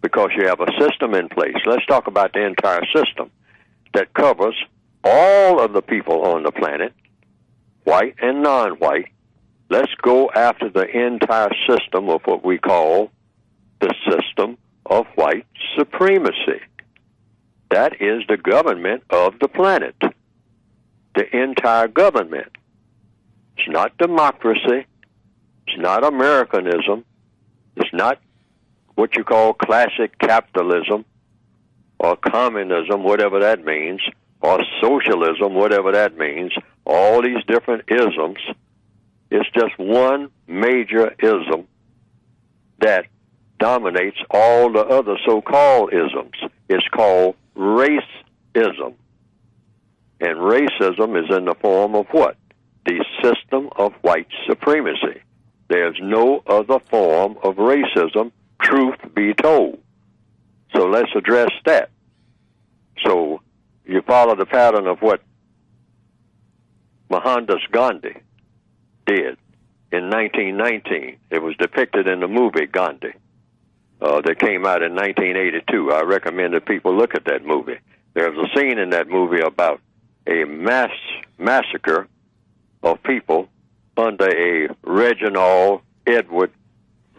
because you have a system in place. Let's talk about the entire system that covers all of the people on the planet, white and non-white. Let's go after the entire system of what we call the system of white supremacy. That is the government of the planet, the entire government. It's not democracy. It's not Americanism. It's not what you call classic capitalism or communism, whatever that means, or socialism, whatever that means. All these different isms. It's just one major ism that dominates all the other so-called isms. It's called racism. And racism is in the form of what? The system of white supremacy. There's no other form of racism, truth be told. So let's address that. So you follow the pattern of what Mohandas Gandhi did in 1919. It was depicted in the movie Gandhi that came out in 1982. I recommend that people look at that movie. There's a scene in that movie about a massacre of people under a Reginald Edward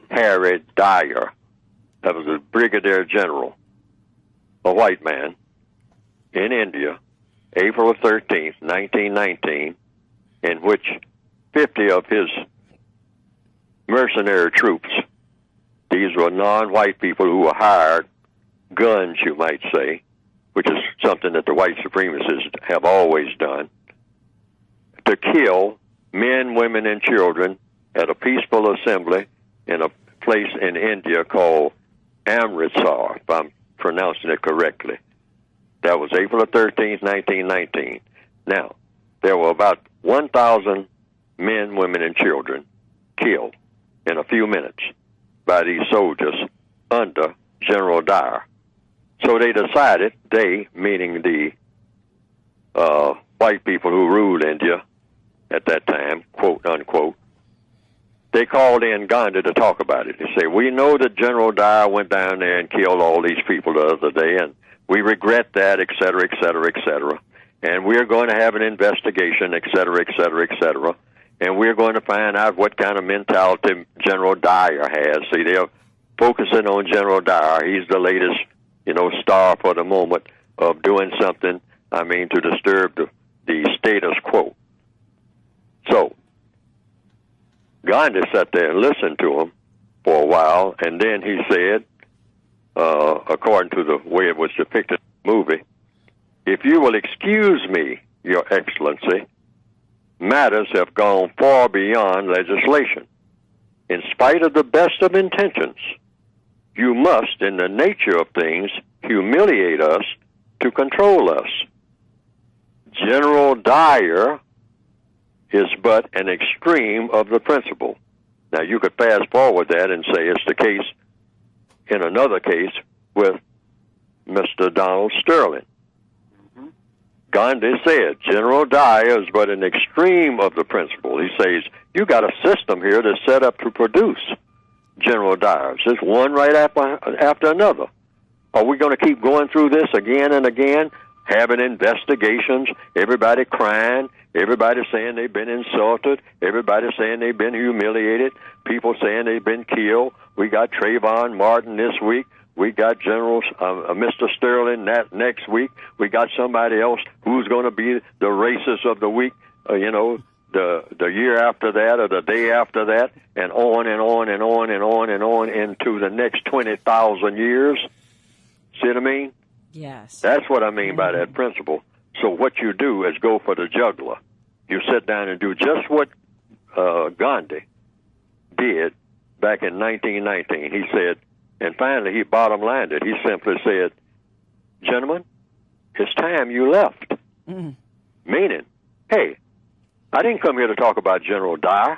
Harry Dyer. That was a brigadier general, a white man, in India, April 13th, 1919, in which 50 of his mercenary troops, these were non-white people who were hired guns, you might say, which is something that the white supremacists have always done, to kill men, women, and children at a peaceful assembly in a place in India called Amritsar, if I'm pronouncing it correctly. That was April 13th, 1919. Now, there were about 1,000 men, women, and children killed in a few minutes by these soldiers under General Dyer. So they decided, they, meaning the white people who ruled India at that time, quote, unquote, they called in Gandhi to talk about it. They say, we know that General Dyer went down there and killed all these people the other day, and we regret that, et cetera, et cetera, et cetera. And we're going to have an investigation, et cetera, et cetera, et cetera. And we're going to find out what kind of mentality General Dyer has. See, they're focusing on General Dyer. He's the latest, star for the moment of doing something, to disturb the status quo. So, Gandhi sat there and listened to him for a while, and then he said, according to the way it was depicted in the movie, if you will excuse me, Your Excellency, matters have gone far beyond legislation. In spite of the best of intentions, you must, in the nature of things, humiliate us to control us. General Dyer is but an extreme of the principle. Now, you could fast forward that and say it's the case in another case with Mr. Donald Sterling. Gandhi said, General Dyer is but an extreme of the principle. He says, you got a system here that's set up to produce General Dyers. It's one right after another. Are we going to keep going through this again and again, having investigations, everybody crying, everybody saying they've been insulted, everybody saying they've been humiliated, people saying they've been killed? We got Trayvon Martin this week. We got Mr. Sterling next week. We got somebody else who's going to be the racist of the week, the year after that or the day after that, and on and on and on and on and on into the next 20,000 years. See what I mean? Yes. That's what I mean by that principle. So what you do is go for the jugular. You sit down and do just what Gandhi did back in 1919. He said, and finally he bottom-lined it. He simply said, gentlemen, it's time you left. Meaning, hey, I didn't come here to talk about General Dyer,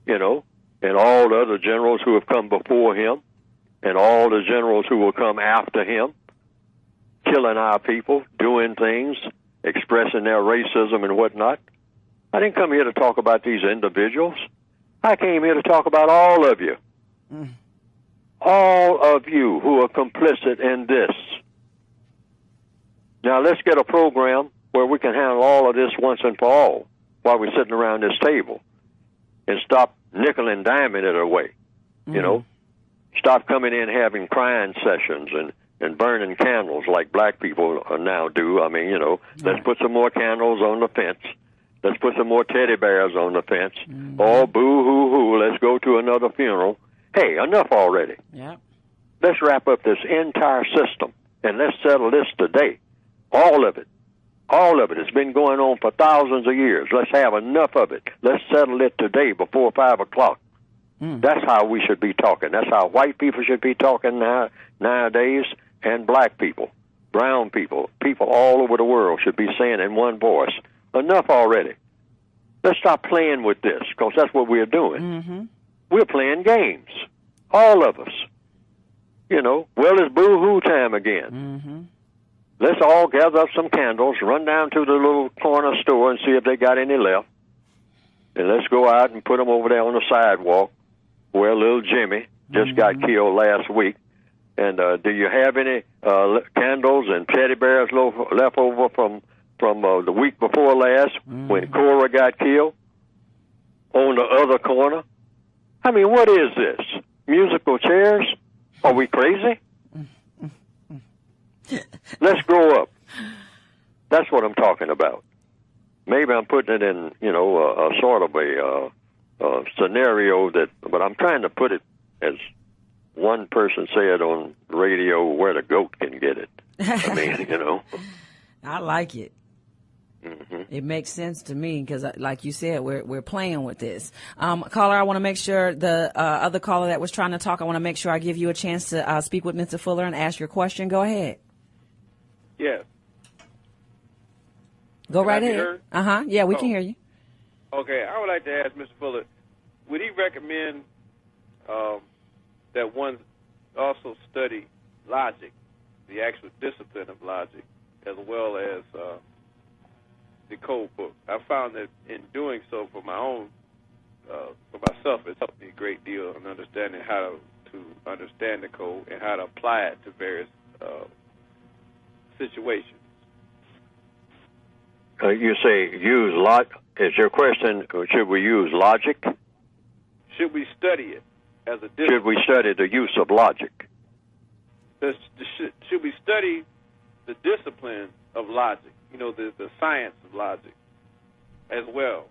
you know, and all the other generals who have come before him, and all the generals who will come after him, killing our people, doing things, expressing their racism and whatnot. I didn't come here to talk about these individuals. I came here to talk about all of you. All of you who are complicit in this. Now let's get a program where we can handle all of this once and for all while we're sitting around this table, and stop nickel and diming it away. You know, stop coming in having crying sessions and burning candles like black people now do. I mean, you know, let's put some more candles on the fence. Let's put some more teddy bears on the fence. Oh, boo-hoo-hoo, let's go to another funeral. Hey, enough already. Yeah. Let's wrap up this entire system, and let's settle this today. All of it. All of it. It's been going on for thousands of years. Let's have enough of it. Let's settle it today before 5 o'clock. That's how we should be talking. That's how white people should be talking nowadays, and black people, brown people, people all over the world should be saying in one voice, enough already. Let's stop playing with this, because that's what we're doing. We're playing games, all of us. You know, well, it's boo-hoo time again. Let's all gather up some candles, run down to the little corner store and see if they got any left. And let's go out and put them over there on the sidewalk where little Jimmy just got killed last week. And do you have any candles and teddy bears left over from the week before last when Cora got killed on the other corner? I mean, what is this? Musical chairs? Are we crazy? Let's grow up. That's what I'm talking about. Maybe I'm putting it in, you know, a sort of a scenario but I'm trying to put it as one person said on radio, where the goat can get it. I mean, you know. I like it. It makes sense to me because, like you said, we're playing with this. Caller, I want to make sure the other caller that was trying to talk, I want to make sure I give you a chance to speak with Mr. Fuller and ask your question. Go ahead. Yes. Go right ahead. Yeah, we can hear you. Okay, I would like to ask Mr. Fuller, would he recommend that one also study logic, the actual discipline of logic, as well as the code book? I found that in doing so for my own, for myself, it's helped me a great deal in understanding how to understand the code and how to apply it to various situations. You say use is your question, should we use logic? Should we study it as a discipline? Should we study the use of logic? Should we study the discipline of logic, you know, the science of logic as well?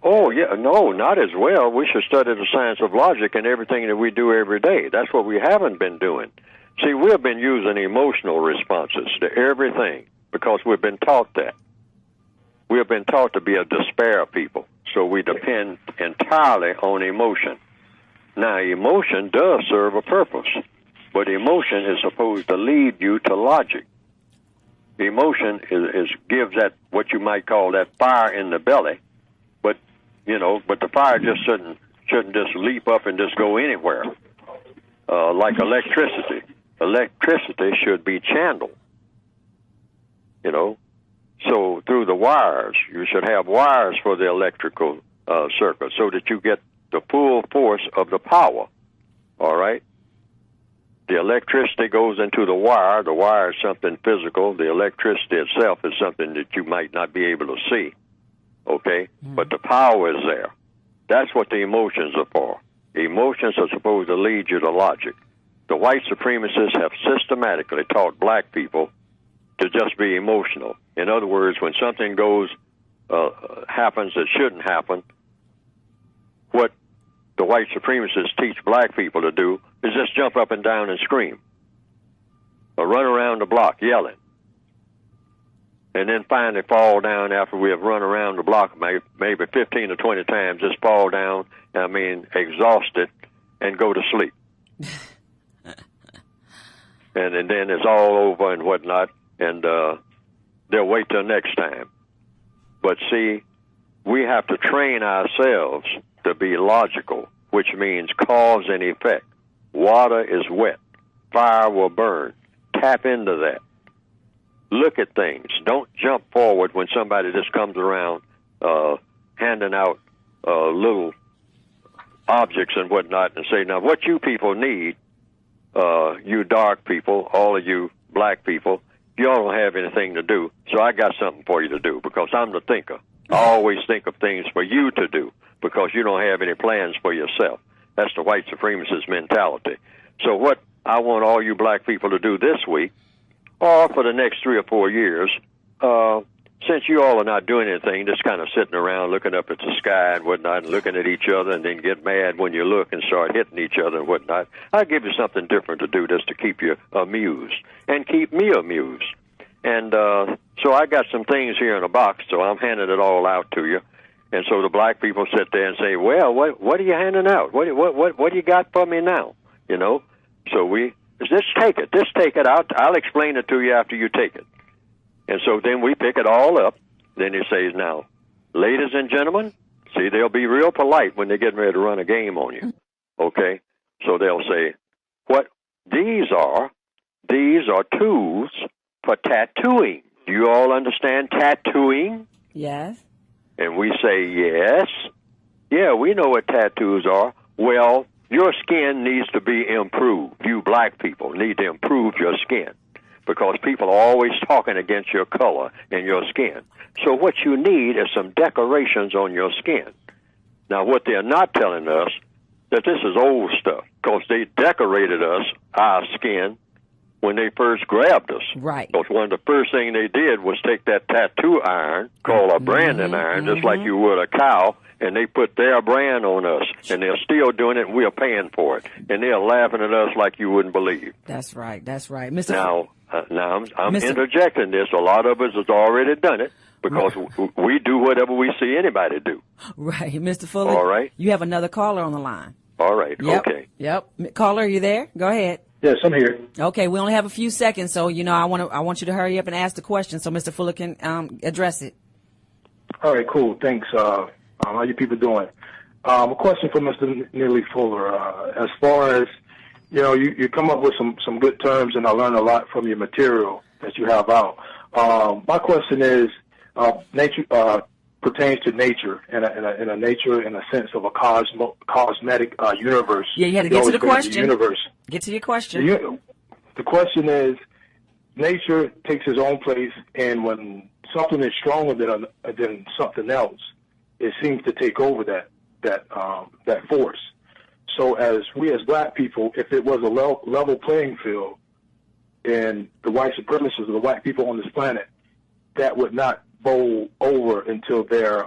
Oh, yeah, no, not as well. We should study the science of logic in everything that we do every day. That's what we haven't been doing. See, we've been using emotional responses to everything because we've been taught that. We have been taught to be a despair people, so we depend entirely on emotion. Now, emotion does serve a purpose, but emotion is supposed to lead you to logic. Emotion gives that what you might call that fire in the belly, but the fire just shouldn't just leap up and just go anywhere. Like electricity. Electricity should be channeled, you know. So through the wires, you should have wires for the electrical circuit so that you get the full force of the power, all right? The electricity goes into the wire. The wire is something physical. The electricity itself is something that you might not be able to see, okay? But the power is there. That's what the emotions are for. The emotions are supposed to lead you to logic. The white supremacists have systematically taught black people to just be emotional. In other words, when something happens that shouldn't happen, what the white supremacists teach black people to do is just jump up and down and scream, or run around the block yelling, and then finally fall down after we have run around the block maybe 15 or 20 times, just fall down, exhausted, and go to sleep. and then it's all over and whatnot, and they'll wait till next time. But see, we have to train ourselves to be logical, which means cause and effect. Water is wet. Fire will burn. Tap into that. Look at things. Don't jump forward when somebody just comes around handing out little objects and whatnot and say, now what you people need, you dark people, all of you black people, y'all don't have anything to do, so I got something for you to do because I'm the thinker. I always think of things for you to do because you don't have any plans for yourself. That's the white supremacist mentality. So what I want all you black people to do this week, or for the next 3 or 4 years, since you all are not doing anything, just kind of sitting around looking up at the sky and whatnot and looking at each other and then get mad when you look and start hitting each other and whatnot, I'll give you something different to do just to keep you amused and keep me amused. And so I got some things here in a box, so I'm handing it all out to you. And so the black people sit there and say, well, what are you handing out? What do you got for me now? You know? So we just take it. Just take it out. I'll explain it to you after you take it. And so then we pick it all up. Then he says, now, ladies and gentlemen, see, they'll be real polite when they're getting ready to run a game on you. Okay? So they'll say, what these are tools for tattooing. Do you all understand tattooing? Yes. And we say, yes. Yeah, we know what tattoos are. Well, your skin needs to be improved. You black people need to improve your skin because people are always talking against your color and your skin. So what you need is some decorations on your skin. Now, what they're not telling us, that this is old stuff because they decorated us, our skin, when they first grabbed us. Right. Because one of the first things they did was take that tattoo iron, called a branding iron, just like you would a cow, and they put their brand on us. And they're still doing it, and we're paying for it. And they're laughing at us like you wouldn't believe. That's right. That's right. Mr. Now I'm interjecting this. A lot of us has already done it because we do whatever we see anybody do. Right. Mr. Fuller, all right. You have another caller on the line. All right. Yep. Okay. Yep. Caller, are you there? Go ahead. Yes, I'm here. Okay, we only have a few seconds, so I want you to hurry up and ask the question so Mr. Fuller can address it. All right, cool. Thanks. How you people doing? A question for Mr. Neely Fuller. As far as you come up with some good terms, and I learn a lot from your material that you have out. My question is, nature pertains to nature in a nature in a sense of a cosmetic universe. Yeah, you had to get to the question. Universe. Get to your question. The question is, nature takes its own place, and when something is stronger than something else, it seems to take over that force. So as black people, if it was a level playing field, and the white supremacists or the white people on this planet, that would not bowl over until their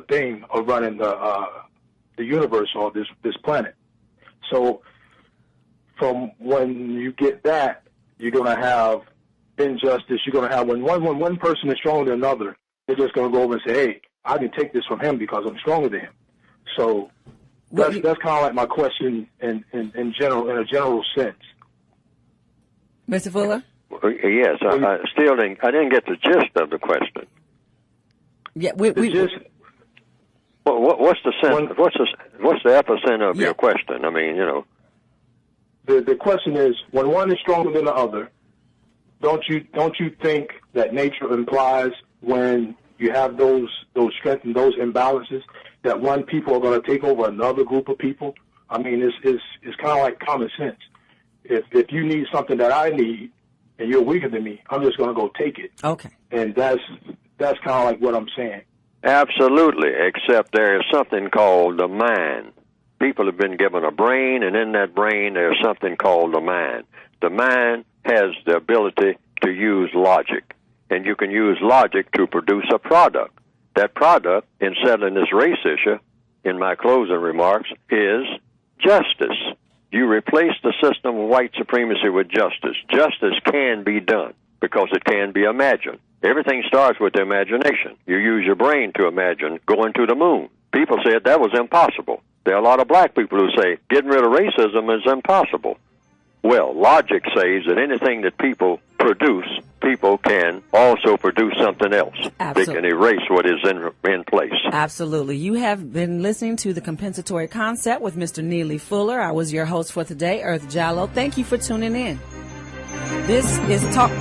thing of running the universe or this planet. So from when you get that, you're going to have injustice. You're going to have when one person is stronger than another, they're just going to go over and say, hey, I can take this from him because I'm stronger than him. So that's kind of like my question in a general sense. Mr. Fuller? Yes, I didn't get the gist of the question. Yeah, what's the sense? What's the epicenter of your question? I mean, The question is, when one is stronger than the other, don't you think that nature implies when you have those strengths and those imbalances that one people are going to take over another group of people? I mean, it's kind of like common sense. If you need something that I need and you're weaker than me, I'm just going to go take it. Okay. And that's kind of like what I'm saying. Absolutely, except there is something called the mind. People have been given a brain, and in that brain there's something called the mind. The mind has the ability to use logic, and you can use logic to produce a product. That product, in settling this race issue, in my closing remarks, is justice. You replace the system of white supremacy with justice. Justice can be done because it can be imagined. Everything starts with the imagination. You use your brain to imagine going to the moon. People said that was impossible. There are a lot of black people who say getting rid of racism is impossible. Well, logic says that anything that people produce, people can also produce something else. Absolutely. They can erase what is in place. Absolutely. You have been listening to The Compensatory Concept with Mr. Neely Fuller. I was your host for today, Earth Jallow. Thank you for tuning in. This is Talk.